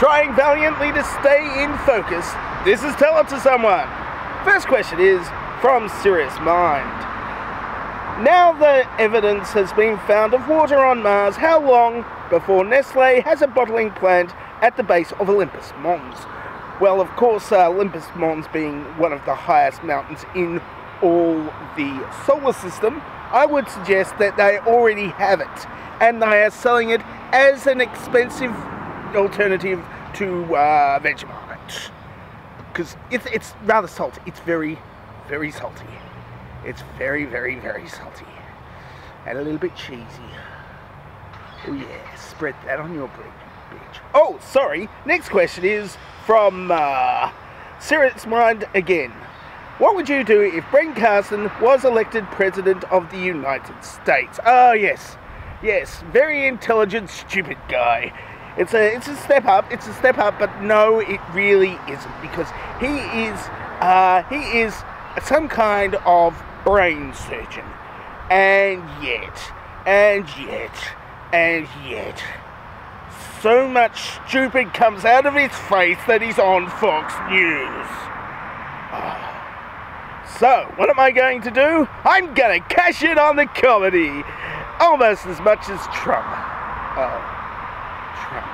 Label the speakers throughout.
Speaker 1: trying valiantly to stay in focus. This is Tell It to Someone. First question is from Serious Mind. Now the evidence has been found of water on Mars, how long before Nestle has a bottling plant at the base of Olympus Mons? Well, of course, Olympus Mons being one of the highest mountains in all the solar system, I would suggest that they already have it, and they are selling it as an expensive alternative to Vegemite, because it's rather salty. It's very, very salty. It's very, very, very salty, and a little bit cheesy. Oh yeah, spread that on your bread, bitch. Oh, sorry. Next question is from Serious Mind again. What would you do if Brent Carson was elected President of the United States? Oh, yes. Yes, very intelligent, stupid guy. It's a step up. It's a step up, but no, it really isn't, because he is some kind of brain surgeon. And yet, so much stupid comes out of his face that he's on Fox News. Oh. So, what am I going to do? I'm going to cash in on the comedy. Almost as much as Trump. Oh, Trump.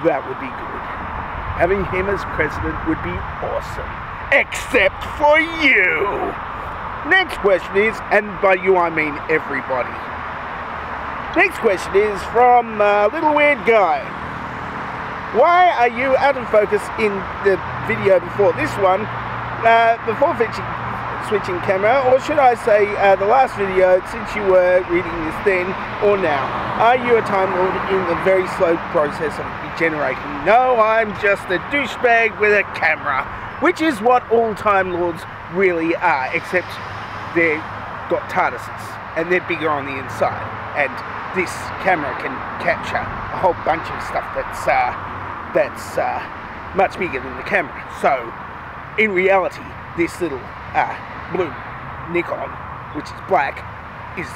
Speaker 1: That would be good. Having him as president would be awesome. Except for you. Next question is, and by you I mean everybody. Next question is from Little Weird Guy. Why are you out of focus in the video before this one? Before switching camera, or should I say the last video, since you were reading this then or now? Are you a Time Lord in the very slow process of degenerating? No, I'm just a douchebag with a camera, which is what all Time Lords really are, except they've got TARDISes, and they're bigger on the inside, and this camera can capture a whole bunch of stuff that's much bigger than the camera. So, in reality, this little blue Nikon, which is black, is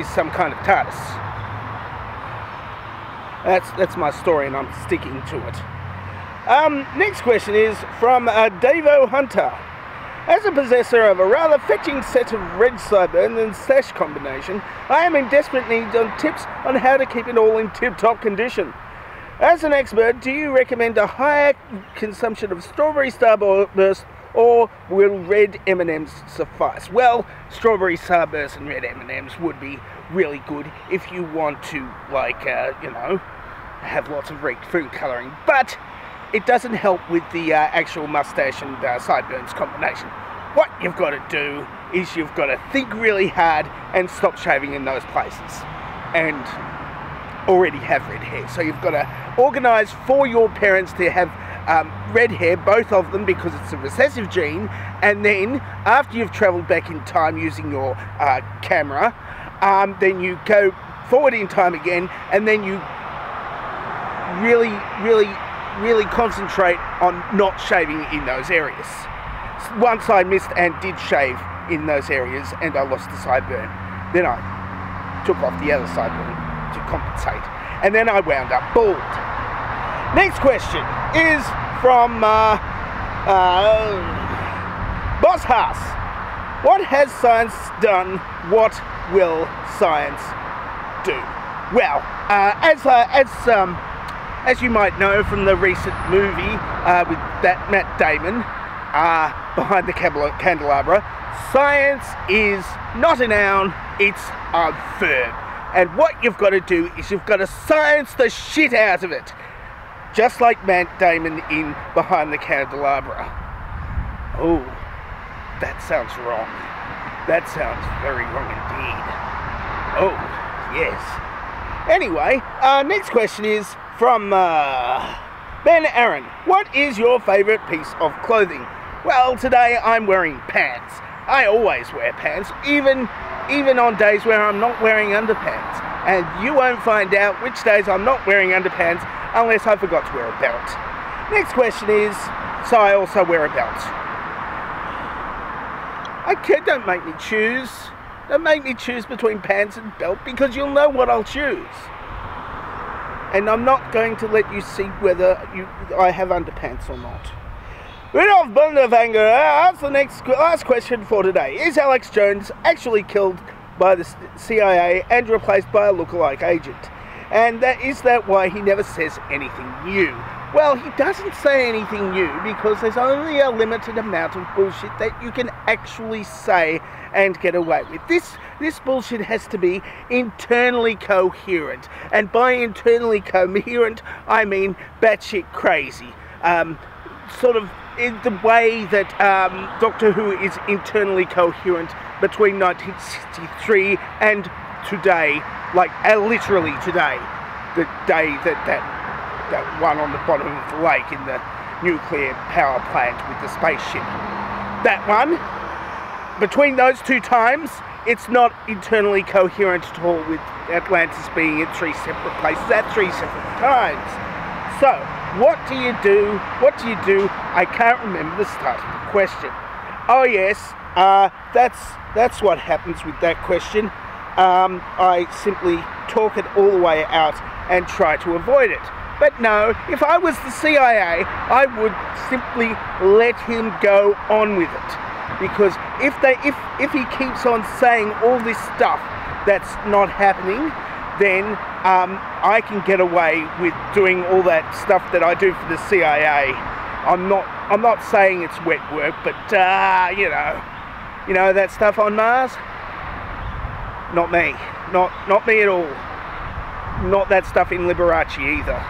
Speaker 1: some kind of TARDIS. That's my story, and I'm sticking to it. Next question is from Davo Hunter. As a possessor of a rather fetching set of red sideburn and sash combination, I am in desperate need of tips on how to keep it all in tip-top condition. As an expert, do you recommend a higher consumption of strawberry starburst, or will red M&Ms suffice? Well, strawberry starburst and red M&Ms would be really good if you want to, like, have lots of red food colouring, but it doesn't help with the actual mustache and sideburns combination. What you've got to do is you've got to think really hard and stop shaving in those places, and already have red hair. So you've got to organise for your parents to have red hair, both of them, because it's a recessive gene, and then after you've travelled back in time using your camera, then you go forward in time again, and then you really concentrate on not shaving in those areas. Once I missed and did shave in those areas, and I lost the sideburn. Then I took off the other sideburn to compensate, and then I wound up bald. Next question is from Boss Haas. What has science done? What will science do? Well, as you might know from the recent movie with that Matt Damon behind the candelabra, science is not a noun, it's a verb. And what you've got to do is you've got to science the shit out of it. Just like Matt Damon in Behind the Candelabra. Oh, that sounds wrong. That sounds very wrong indeed. Oh, yes. Anyway, next question is from Ben Aaron. What is your favourite piece of clothing? Well, today I'm wearing pants. I always wear pants, even on days where I'm not wearing underpants. And you won't find out which days I'm not wearing underpants unless I forgot to wear a belt. Next question is, so I also wear a belt. Don't make me choose. Don't make me choose between pants and belt, because you'll know what I'll choose. and I'm not going to let you see whether I have underpants or not. Rudolph Bundervanger asks the last question for today. Is Alex Jones actually killed by the CIA and replaced by a lookalike agent? And is that why he never says anything new? Well, he doesn't say anything new because there's only a limited amount of bullshit that you can actually say and get away with. This bullshit has to be internally coherent. And by internally coherent, I mean batshit crazy. Sort of in the way that Doctor Who is internally coherent between 1963 and today, like literally today, the day that one on the bottom of the lake in the nuclear power plant with the spaceship. That one, between those two times, it's not internally coherent at all, with Atlantis being in 3 separate places at 3 separate times. So, what do you do? What do you do? I can't remember the start of the question. Oh yes, that's what happens with that question. I simply talk it all the way out and try to avoid it. But no, if I was the CIA, I would simply let him go on with it. Because if he keeps on saying all this stuff that's not happening, then I can get away with doing all that stuff that I do for the CIA. I'm not saying it's wet work, but you know that stuff on Mars? Not me. Not me at all. Not that stuff in Liberace either.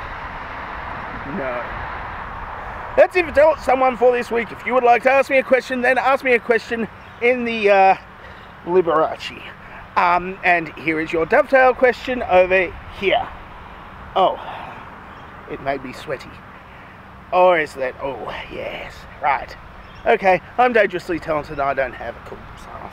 Speaker 1: No. That's it for someone for this week. If you would like to ask me a question, then ask me a question in the Liberace. And here is your dovetail question over here. Oh, it made me sweaty. Or is that? Oh, yes. Right. Okay, I'm dangerously talented. I don't have a cool sauce.